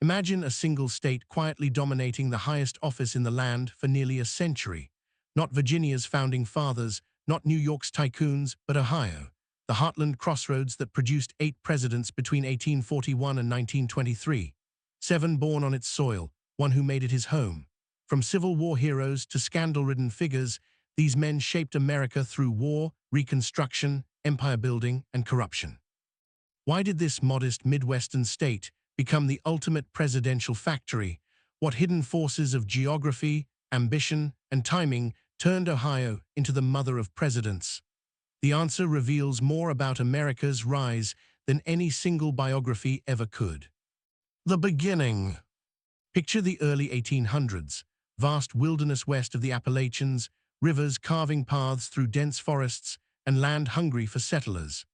Imagine a single state quietly dominating the highest office in the land for nearly a century. Not Virginia's founding fathers, not New York's tycoons, but Ohio, the heartland crossroads that produced 8 presidents between 1841 and 1923. 7 born on its soil, one who made it his home. From Civil War heroes to scandal-ridden figures, these men shaped America through war, Reconstruction, empire building, and corruption. Why did this modest Midwestern state become the ultimate presidential factory? What hidden forces of geography, ambition, and timing turned Ohio into the mother of presidents? The answer reveals more about America's rise than any single biography ever could. The beginning. Picture the early 1800s, vast wilderness west of the Appalachians, rivers carving paths through dense forests, and land hungry for settlers.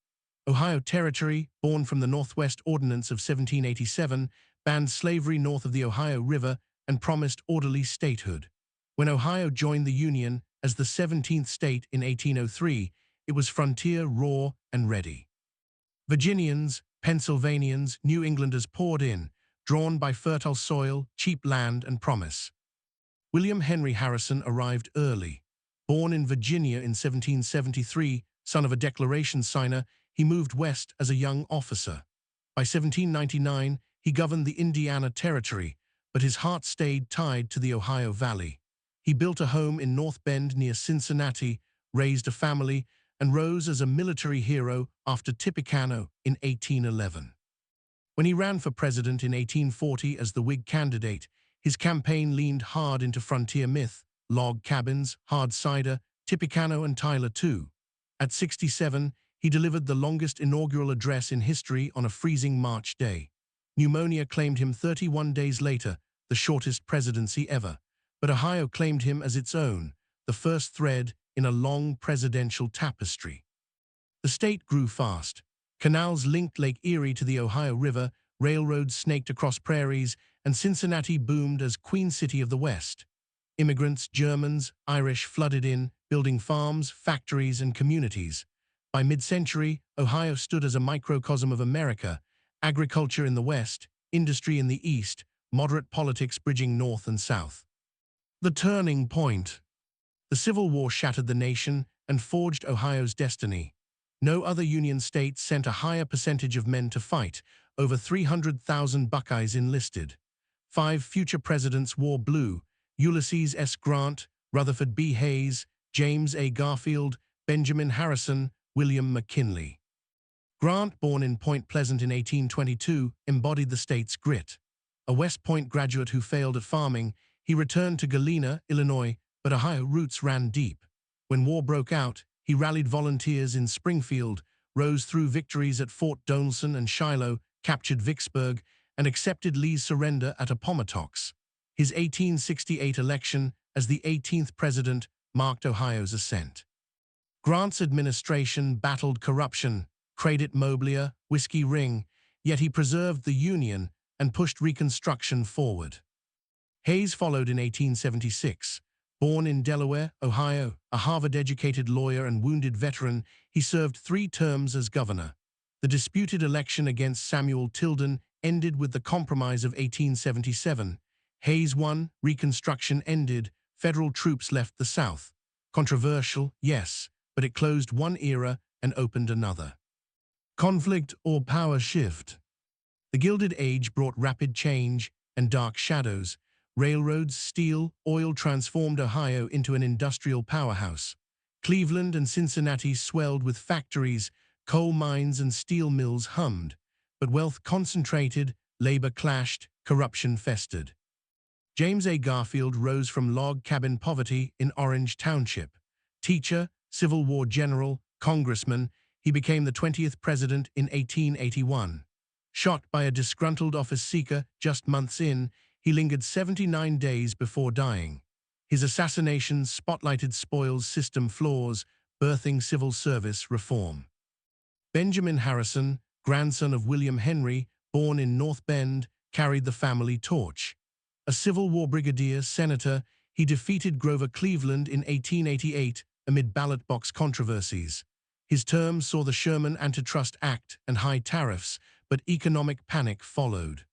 Ohio Territory, born from the Northwest Ordinance of 1787, banned slavery north of the Ohio River and promised orderly statehood. When Ohio joined the Union as the 17th state in 1803, it was frontier, raw, and ready. Virginians, Pennsylvanians, New Englanders poured in, drawn by fertile soil, cheap land, and promise. William Henry Harrison arrived early. Born in Virginia in 1773, son of a Declaration signer, he moved west as a young officer. By 1799, he governed the Indiana Territory, but his heart stayed tied to the Ohio Valley. He built a home in North Bend near Cincinnati, raised a family, and rose as a military hero after Tippecanoe in 1811. When he ran for president in 1840 as the Whig candidate, his campaign leaned hard into frontier myth, log cabins, hard cider, Tippecanoe and Tyler too. At 67, he delivered the longest inaugural address in history on a freezing March day. Pneumonia claimed him 31 days later, the shortest presidency ever. But Ohio claimed him as its own, the first thread in a long presidential tapestry. The state grew fast. Canals linked Lake Erie to the Ohio River, railroads snaked across prairies, and Cincinnati boomed as Queen City of the West. Immigrants, Germans, Irish flooded in, building farms, factories, and communities. By mid-century, Ohio stood as a microcosm of America, agriculture in the West, industry in the East, moderate politics bridging North and South. The turning point. The Civil War shattered the nation and forged Ohio's destiny. No other Union state sent a higher percentage of men to fight, over 300,000 Buckeyes enlisted. 5 future presidents wore blue: Ulysses S. Grant, Rutherford B. Hayes, James A. Garfield, Benjamin Harrison, William McKinley. Grant, born in Point Pleasant in 1822, embodied the state's grit. A West Point graduate who failed at farming, he returned to Galena, Illinois, but Ohio roots ran deep. When war broke out, he rallied volunteers in Springfield, rose through victories at Fort Donelson and Shiloh, captured Vicksburg, and accepted Lee's surrender at Appomattox. His 1868 election as the 18th president marked Ohio's ascent. Grant's administration battled corruption, credit mobilia, whiskey ring, yet he preserved the Union and pushed Reconstruction forward. Hayes followed in 1876. Born in Delaware, Ohio, a Harvard-educated lawyer and wounded veteran, he served 3 terms as governor. The disputed election against Samuel Tilden ended with the Compromise of 1877. Hayes won, Reconstruction ended, federal troops left the South. Controversial, yes, but it closed one era and opened another. Conflict or power shift. The Gilded Age brought rapid change and dark shadows. Railroads, steel, oil transformed Ohio into an industrial powerhouse. Cleveland and Cincinnati swelled with factories, coal mines and steel mills hummed. But wealth concentrated, labor clashed, corruption festered. James A. Garfield rose from log cabin poverty in Orange Township. Teacher, Civil War general, congressman, he became the 20th president in 1881. Shot by a disgruntled office seeker just months in, he lingered 79 days before dying. His assassinations spotlighted spoils system flaws, birthing civil service reform. Benjamin Harrison, grandson of William Henry, born in North Bend, carried the family torch. A Civil War brigadier, senator, he defeated Grover Cleveland in 1888 amid ballot box controversies. His term saw the Sherman Antitrust Act and high tariffs, but economic panic followed.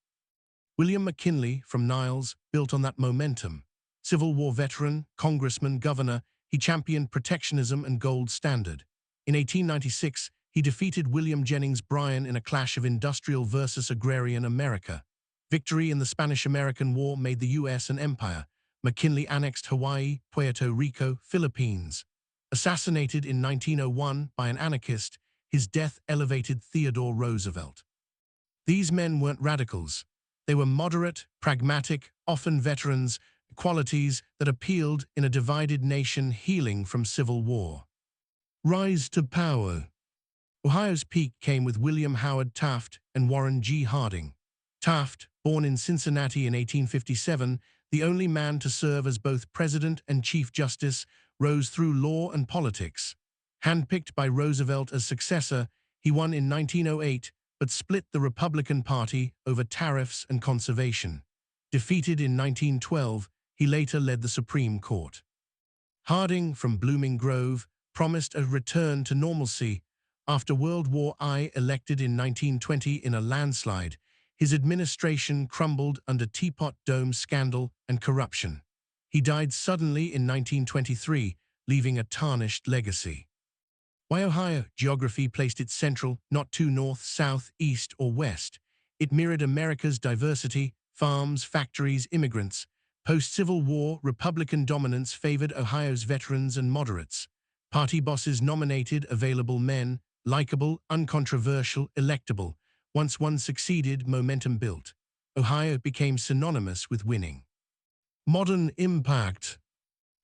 William McKinley from Niles built on that momentum. Civil War veteran, congressman, governor, he championed protectionism and gold standard. In 1896, he defeated William Jennings Bryan in a clash of industrial versus agrarian America. Victory in the Spanish-American War made the U.S. an empire. McKinley annexed Hawaii, Puerto Rico, Philippines. Assassinated in 1901 by an anarchist, his death elevated Theodore Roosevelt. These men weren't radicals. They were moderate, pragmatic, often veterans, qualities that appealed in a divided nation healing from civil war. Rise to power. Ohio's peak came with William Howard Taft and Warren G. Harding. Taft, born in Cincinnati in 1857, the only man to serve as both president and chief justice, rose through law and politics. Handpicked by Roosevelt as successor, he won in 1908, but split the Republican Party over tariffs and conservation. Defeated in 1912, he later led the Supreme Court. Harding, from Blooming Grove, promised a return to normalcy. After World War I, elected in 1920 in a landslide, his administration crumbled under Teapot Dome scandal and corruption. He died suddenly in 1923, leaving a tarnished legacy. Why Ohio? Geography placed it central, not too north, south, east, or west. It mirrored America's diversity: farms, factories, immigrants. Post-Civil War, Republican dominance favored Ohio's veterans and moderates. Party bosses nominated available men, likable, uncontroversial, electable. Once one succeeded, momentum built. Ohio became synonymous with winning. Modern impact.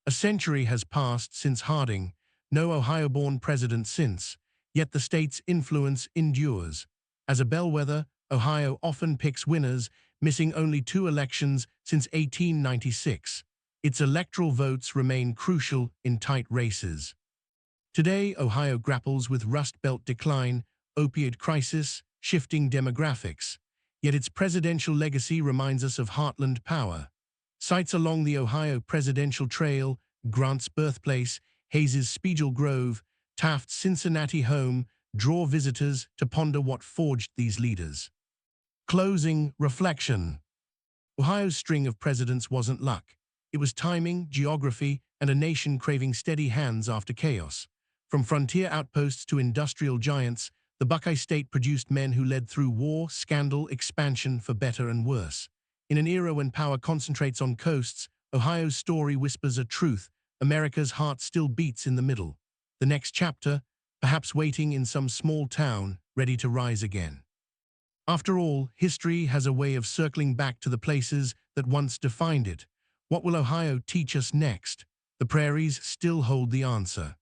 A century has passed since Harding, no Ohio-born president since, yet the state's influence endures. As a bellwether, Ohio often picks winners, missing only 2 elections since 1896. Its electoral votes remain crucial in tight races. Today, Ohio grapples with Rust Belt decline, opioid crisis, shifting demographics. Yet its presidential legacy reminds us of heartland power. Sites along the Ohio Presidential Trail, Grant's birthplace, Hayes's Spiegel Grove, Taft's Cincinnati home, draw visitors to ponder what forged these leaders. Closing reflection. Ohio's string of presidents wasn't luck. It was timing, geography, and a nation craving steady hands after chaos. From frontier outposts to industrial giants, the Buckeye State produced men who led through war, scandal, expansion for better and worse. In an era when power concentrates on coasts, Ohio's story whispers a truth: America's heart still beats in the middle. The next chapter, perhaps waiting in some small town, ready to rise again. After all, history has a way of circling back to the places that once defined it. What will Ohio teach us next? The prairies still hold the answer.